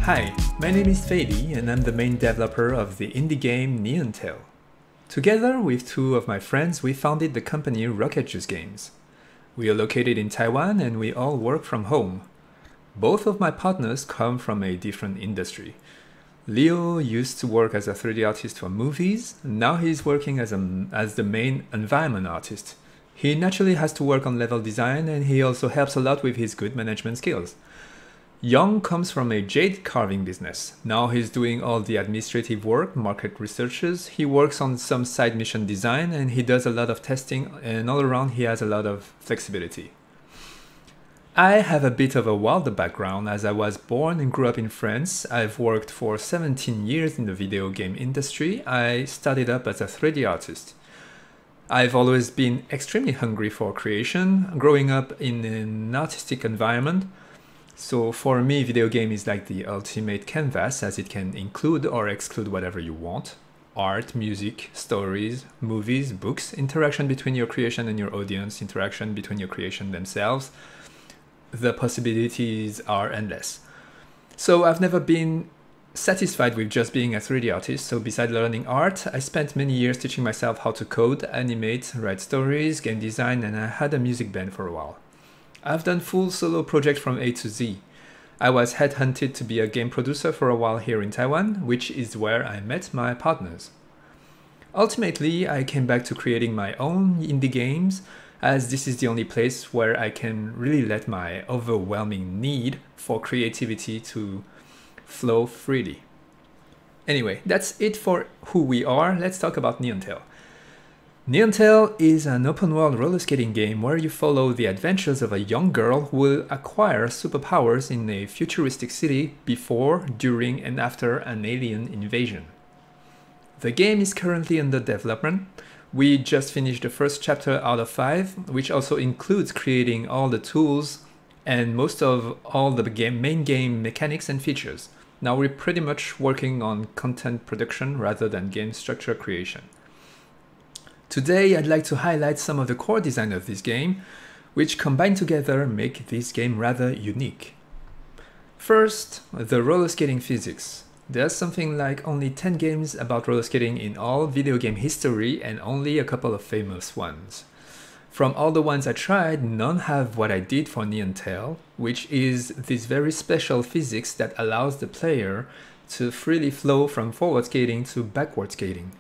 Hi, my name is Fady and I'm the main developer of the indie game Neon Tail. Together with two of my friends, we founded the company Rocket Juice Games. We are located in Taiwan and we all work from home. Both of my partners come from a different industry. Leo used to work as a 3D artist for movies, now he's working as the main environment artist. He naturally has to work on level design and he also helps a lot with his good management skills. Young comes from a jade carving business. Now he's doing all the administrative work, market researches, he works on some side mission design and he does a lot of testing, and all around he has a lot of flexibility. I have a bit of a wilder background as I was born and grew up in France. I've worked for 17 years in the video game industry. I started up as a 3D artist. I've always been extremely hungry for creation, growing up in an artistic environment. So for me, video game is like the ultimate canvas, as it can include or exclude whatever you want. Art, music, stories, movies, books, interaction between your creation and your audience, interaction between your creation themselves. The possibilities are endless. So I've never been satisfied with just being a 3D artist, so besides learning art, I spent many years teaching myself how to code, animate, write stories, game design, and I had a music band for a while. I've done full solo projects from A to Z. I was headhunted to be a game producer for a while here in Taiwan, which is where I met my partners. Ultimately, I came back to creating my own indie games, as this is the only place where I can really let my overwhelming need for creativity to flow freely. Anyway, that's it for who we are. Let's talk about Neon Tail. Neon Tail is an open-world roller skating game where you follow the adventures of a young girl who will acquire superpowers in a futuristic city before, during, and after an alien invasion. The game is currently under development. We just finished the first chapter out of 5, which also includes creating all the tools and most of all the main game mechanics and features. Now we're pretty much working on content production rather than game structure creation. Today I'd like to highlight some of the core design of this game, which combined together make this game rather unique. First, the roller skating physics. There's something like only 10 games about roller skating in all video game history and only a couple of famous ones. From all the ones I tried, none have what I did for Neon Tail, which is this very special physics that allows the player to freely flow from forward skating to backward skating.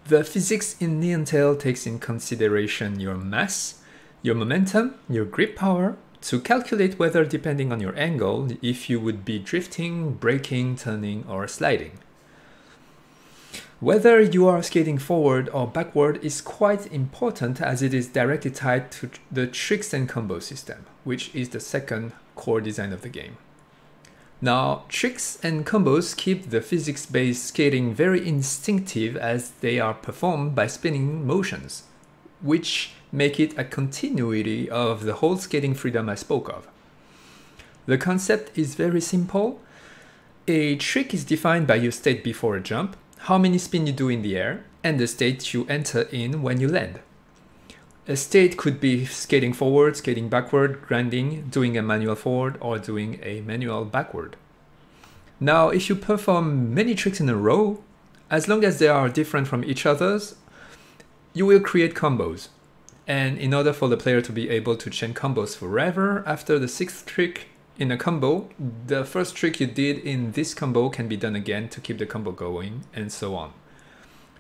The physics in Neon Tail takes in consideration your mass, your momentum, your grip power, to calculate whether, depending on your angle, if you would be drifting, braking, turning, or sliding. Whether you are skating forward or backward is quite important, as it is directly tied to the tricks and combo system, which is the second core design of the game. Now, tricks and combos keep the physics-based skating very instinctive, as they are performed by spinning motions, which make it a continuity of the whole skating freedom I spoke of. The concept is very simple. A trick is defined by your state before a jump, how many spin you do in the air, and the state you enter in when you land. A state could be skating forward, skating backward, grinding, doing a manual forward, or doing a manual backward. Now, if you perform many tricks in a row, as long as they are different from each other's, you will create combos. And in order for the player to be able to chain combos forever, after the 6th trick in a combo, the first trick you did in this combo can be done again to keep the combo going, and so on.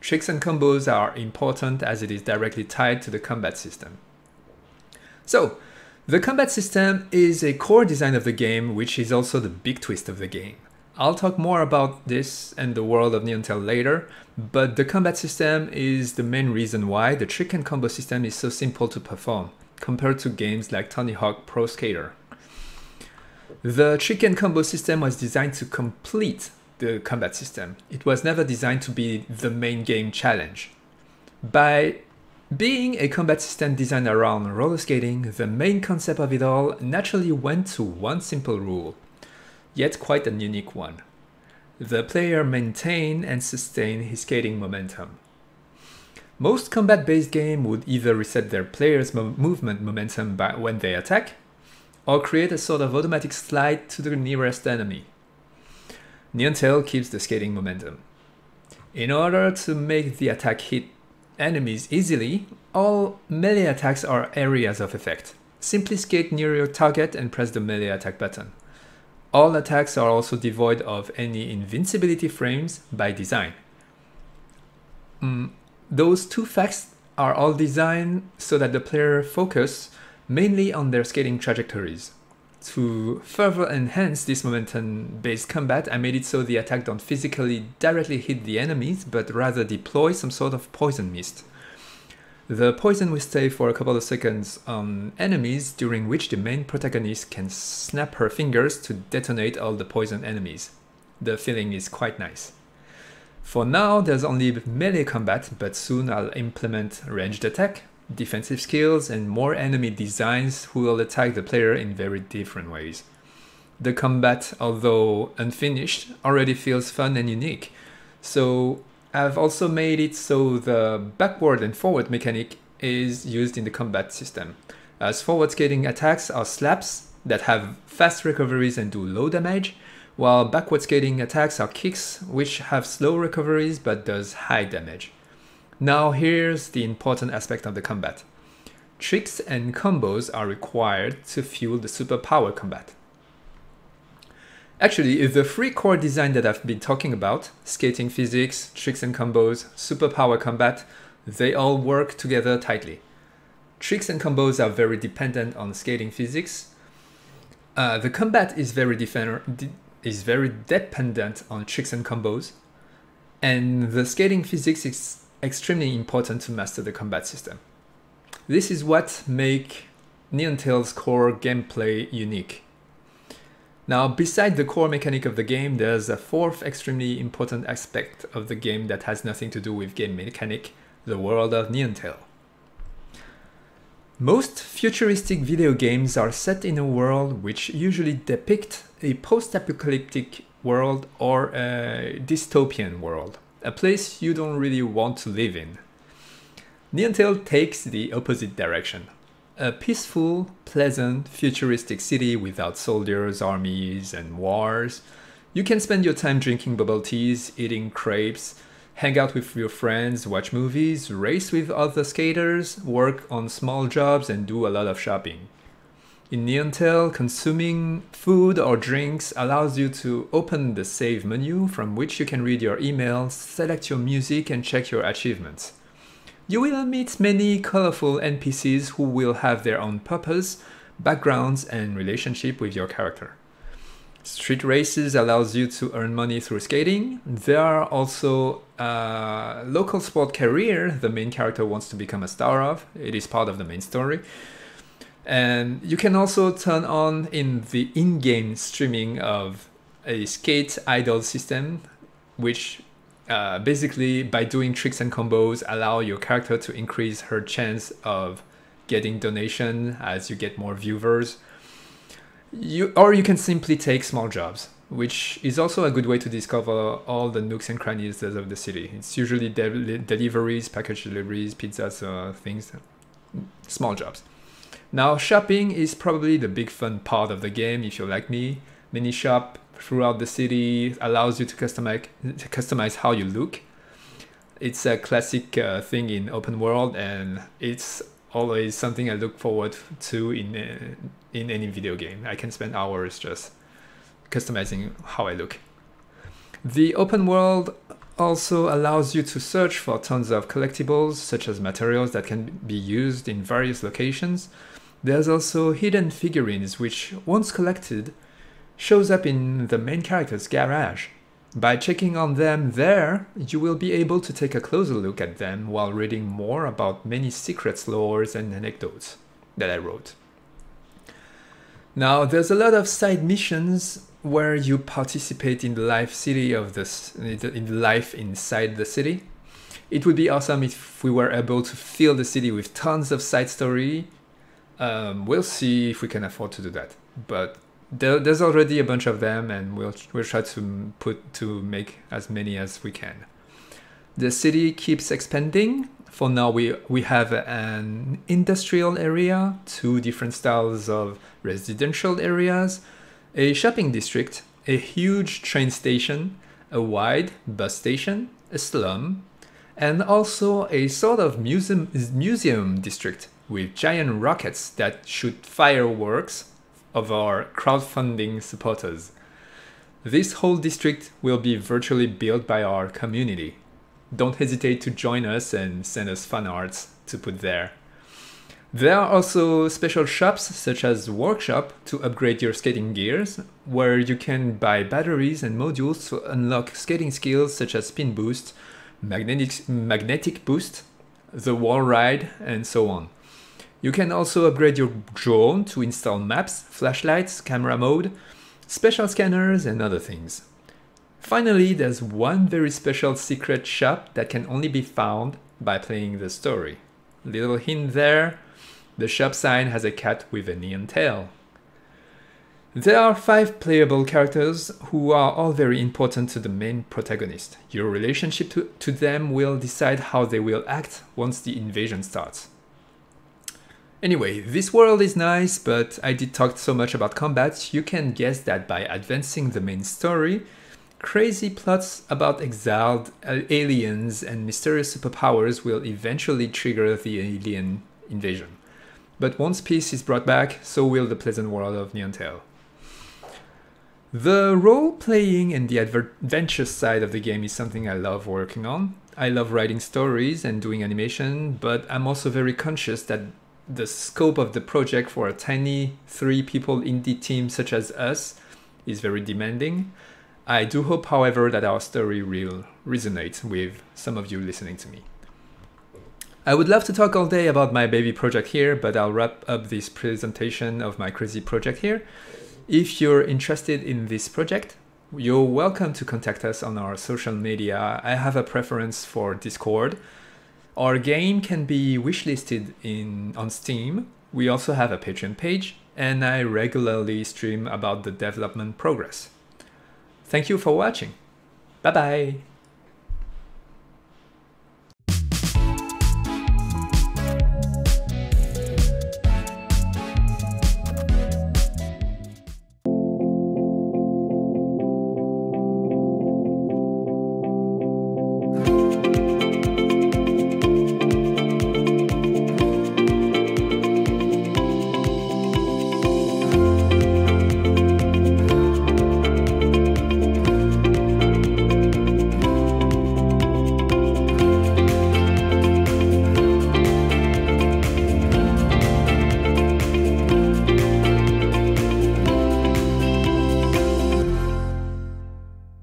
Tricks and combos are important as it is directly tied to the combat system. So, the combat system is a core design of the game, which is also the big twist of the game. I'll talk more about this and the world of Neon Tail later, but the combat system is the main reason why the trick and combo system is so simple to perform, compared to games like Tony Hawk Pro Skater. The trick and combo system was designed to complete the combat system. It was never designed to be the main game challenge. By being a combat system designed around roller skating, the main concept of it all naturally went to one simple rule, yet quite a unique one. The player maintain and sustain his skating momentum. Most combat-based games would either reset their players' movement momentum when they attack, or create a sort of automatic slide to the nearest enemy. Neon Tail keeps the skating momentum. In order to make the attack hit enemies easily, all melee attacks are areas of effect. Simply skate near your target and press the melee attack button. All attacks are also devoid of any invincibility frames by design. Those two facts are all designed so that the player focus mainly on their skating trajectories. To further enhance this momentum-based combat, I made it so the attack don't physically directly hit the enemies, but rather deploy some sort of poison mist. The poison will stay for a couple of seconds on enemies, during which the main protagonist can snap her fingers to detonate all the poison enemies. The feeling is quite nice. For now, there's only melee combat, but soon I'll implement ranged attack, defensive skills, and more enemy designs who will attack the player in very different ways. The combat, although unfinished, already feels fun and unique. So I've also made it so the backward and forward mechanic is used in the combat system, as forward skating attacks are slaps that have fast recoveries and do low damage, while backward skating attacks are kicks which have slow recoveries but does high damage. Now here's the important aspect of the combat. Tricks and combos are required to fuel the superpower combat. Actually, the three core design that I've been talking about, skating physics, tricks and combos, superpower combat, they all work together tightly. Tricks and combos are very dependent on skating physics. The combat is very dependent on tricks and combos, and the skating physics is extremely important to master the combat system. This is what makes Neon Tail's core gameplay unique. Now, beside the core mechanic of the game, there's a fourth extremely important aspect of the game that has nothing to do with game mechanic, the world of Neon Tail. Most futuristic video games are set in a world which usually depict a post-apocalyptic world or a dystopian world, a place you don't really want to live in. Neon Tail takes the opposite direction. A peaceful, pleasant, futuristic city without soldiers, armies, and wars. You can spend your time drinking bubble teas, eating crepes, hang out with your friends, watch movies, race with other skaters, work on small jobs, and do a lot of shopping. In Neon Tail, consuming food or drinks allows you to open the save menu from which you can read your emails, select your music, and check your achievements. You will meet many colorful NPCs who will have their own purpose, backgrounds, and relationship with your character. Street races allows you to earn money through skating. There are also a local sport career the main character wants to become a star of. It is part of the main story. And you can also turn on in the in-game streaming of a skate idol system, which basically by doing tricks and combos allow your character to increase her chance of getting donation as you get more viewers. Or you can simply take small jobs, which is also a good way to discover all the nooks and crannies of the city. It's usually deliveries, package deliveries, pizzas, things, small jobs. Now, shopping is probably the big fun part of the game if you're like me. Mini shop throughout the city allows you to customize how you look. It's a classic thing in open world, and it's always something I look forward to in any video game. I can spend hours just customizing how I look. The open world also allows you to search for tons of collectibles, such as materials that can be used in various locations. There's also hidden figurines, which, once collected, shows up in the main character's garage. By checking on them there, you will be able to take a closer look at them while reading more about many secrets, lores, and anecdotes that I wrote. Now, there's a lot of side missions where you participate in the life inside the city. It would be awesome if we were able to fill the city with tons of side story. We'll see if we can afford to do that, but there's already a bunch of them, and we'll try to make as many as we can. The city keeps expanding. For now, we have an industrial area, 2 different styles of residential areas, a shopping district, a huge train station, a wide bus station, a slum, and also a sort of museum district with giant rockets that shoot fireworks of our crowdfunding supporters. This whole district will be virtually built by our community. Don't hesitate to join us and send us fan arts to put there. There are also special shops such as Workshop to upgrade your skating gears, where you can buy batteries and modules to unlock skating skills such as spin boost, magnetic boost, the wall ride, and so on. You can also upgrade your drone to install maps, flashlights, camera mode, special scanners, and other things. Finally, there's one very special secret shop that can only be found by playing the story. Little hint there, the shop sign has a cat with a neon tail. There are 5 playable characters who are all very important to the main protagonist. Your relationship to them will decide how they will act once the invasion starts. Anyway, this world is nice, but I did talk so much about combat, you can guess that by advancing the main story, crazy plots about exiled aliens and mysterious superpowers will eventually trigger the alien invasion. But once peace is brought back, so will the pleasant world of Neon Tail. The role-playing and the adventure side of the game is something I love working on. I love writing stories and doing animation, but I'm also very conscious that the scope of the project for a tiny 3-people indie team such as us is very demanding. I do hope, however, that our story will resonate with some of you listening to me. I would love to talk all day about my baby project here, but I'll wrap up this presentation of my crazy project here. If you're interested in this project, you're welcome to contact us on our social media. I have a preference for Discord. Our game can be wishlisted on Steam. We also have a Patreon page, and I regularly stream about the development progress. Thank you for watching. Bye bye.